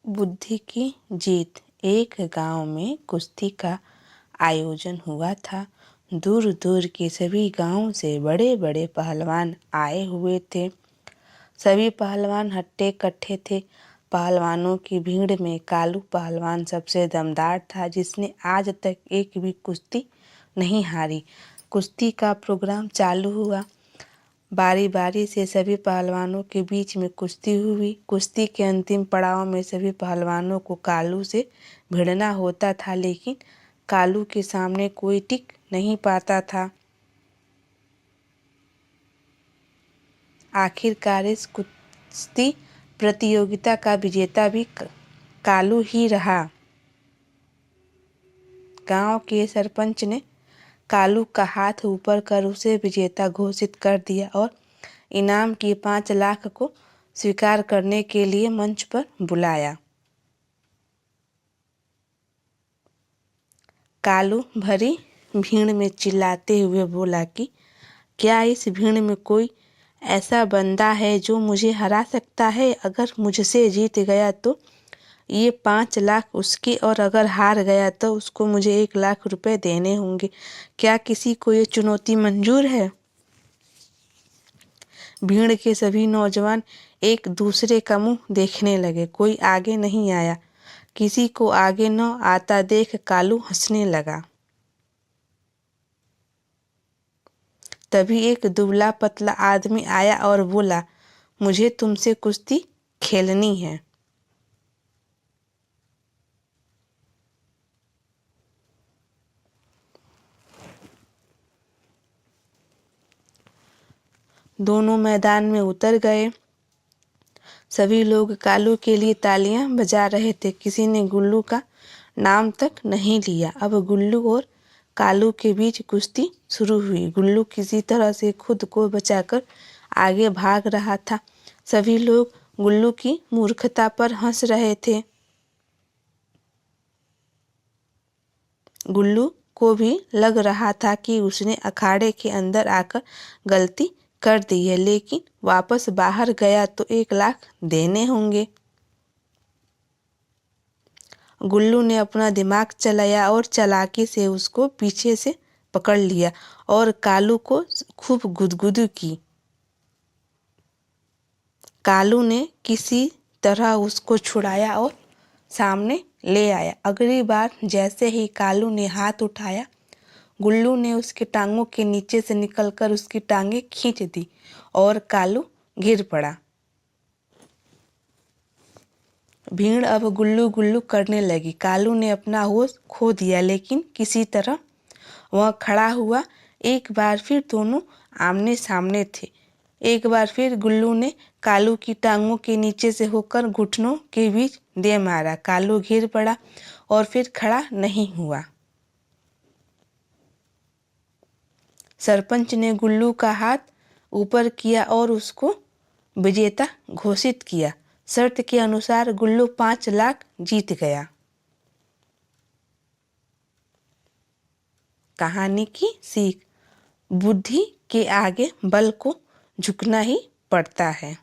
बुद्धि की जीत। एक गांव में कुश्ती का आयोजन हुआ था। दूर दूर के सभी गांवों से बड़े बड़े पहलवान आए हुए थे। सभी पहलवान हट्टे कट्ठे थे। पहलवानों की भीड़ में कालू पहलवान सबसे दमदार था, जिसने आज तक एक भी कुश्ती नहीं हारी। कुश्ती का प्रोग्राम चालू हुआ। बारी बारी से सभी पहलवानों के बीच में कुश्ती हुई। कुश्ती के अंतिम पड़ाव में सभी पहलवानों को कालू से भिड़ना होता था, लेकिन कालू के सामने कोई टिक नहीं पाता था। आखिरकार इस कुश्ती प्रतियोगिता का विजेता भी कालू ही रहा। गांव के सरपंच ने कालू का हाथ ऊपर कर उसे विजेता घोषित कर दिया और इनाम की 5 लाख को स्वीकार करने के लिए मंच पर बुलाया। कालू भरी भीड़ में चिल्लाते हुए बोला कि क्या इस भीड़ में कोई ऐसा बंदा है जो मुझे हरा सकता है? अगर मुझसे जीत गया तो ये 5 लाख उसके, और अगर हार गया तो उसको मुझे 1 लाख रुपए देने होंगे। क्या किसी को ये चुनौती मंजूर है? भीड़ के सभी नौजवान एक दूसरे का मुंह देखने लगे। कोई आगे नहीं आया। किसी को आगे न आता देख कालू हंसने लगा। तभी एक दुबला पतला आदमी आया और बोला, मुझे तुमसे कुश्ती खेलनी है। दोनों मैदान में उतर गए। सभी लोग कालू के लिए तालियां बजा रहे थे। किसी ने गुल्लू का नाम तक नहीं लिया। अब गुल्लू और कालू के बीच कुश्ती शुरू हुई। गुल्लू किसी तरह से खुद को बचाकर आगे भाग रहा था। सभी लोग गुल्लू की मूर्खता पर हंस रहे थे। गुल्लू को भी लग रहा था कि उसने अखाड़े के अंदर आकर गलती कर दी है, लेकिन वापस बाहर गया तो 1 लाख देने होंगे। गुल्लू ने अपना दिमाग चलाया और चालाकी से उसको पीछे से पकड़ लिया और कालू को खूब गुदगुदी की। कालू ने किसी तरह उसको छुड़ाया और सामने ले आया। अगली बार जैसे ही कालू ने हाथ उठाया, गुल्लू ने उसकी टांगों के नीचे से निकलकर उसकी टांगें खींच दी और कालू गिर पड़ा। भीड़ अब गुल्लू गुल्लू करने लगी। कालू ने अपना होश खो दिया, लेकिन किसी तरह वह खड़ा हुआ। एक बार फिर दोनों आमने सामने थे। एक बार फिर गुल्लू ने कालू की टांगों के नीचे से होकर घुटनों के बीच दे मारा। कालू गिर पड़ा और फिर खड़ा नहीं हुआ। सरपंच ने गुल्लू का हाथ ऊपर किया और उसको विजेता घोषित किया। शर्त के अनुसार गुल्लू 5 लाख जीत गया। कहानी की सीख। बुद्धि के आगे बल को झुकना ही पड़ता है।